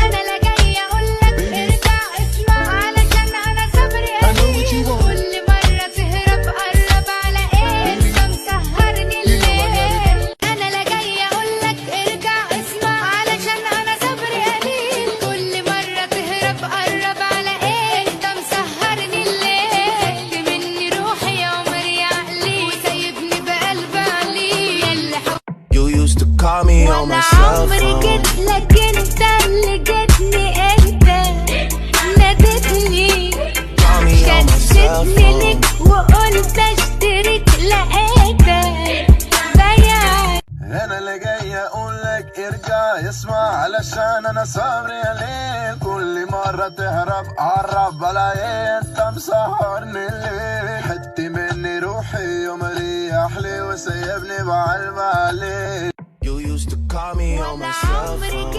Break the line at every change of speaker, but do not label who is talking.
انا لا جاي اقولك ارجع اسمع علشان انا صبري قليل. كل مرة تهرب قرب على ايه انت مسهرني الليل. انا لا جاي اقولك ارجع اسمع علشان انا صبري قليل. كل مرة تهرب قرب على ايه انت مسهرني الليل. خدت مني روحي يا عمري عقلي وسايبني بقلب عليل. ياللي
You used to call me on my
وانا
cell
عمري
phone.
جيت لك انت اللي جيتني انت نادتني
Call me on my cell
شدتني
phone.
لك وقلت اشترك لقيتك بياع.
انا اللي جاي اقولك ارجع اسمع علشان انا صبري عليك. كل مرة تهرب قرب عليا انت مسهرني الليل. حت مني روحي يوم ريح لي وسيبني بعلم عليك.
You used to call me on my cell
عمري
phone.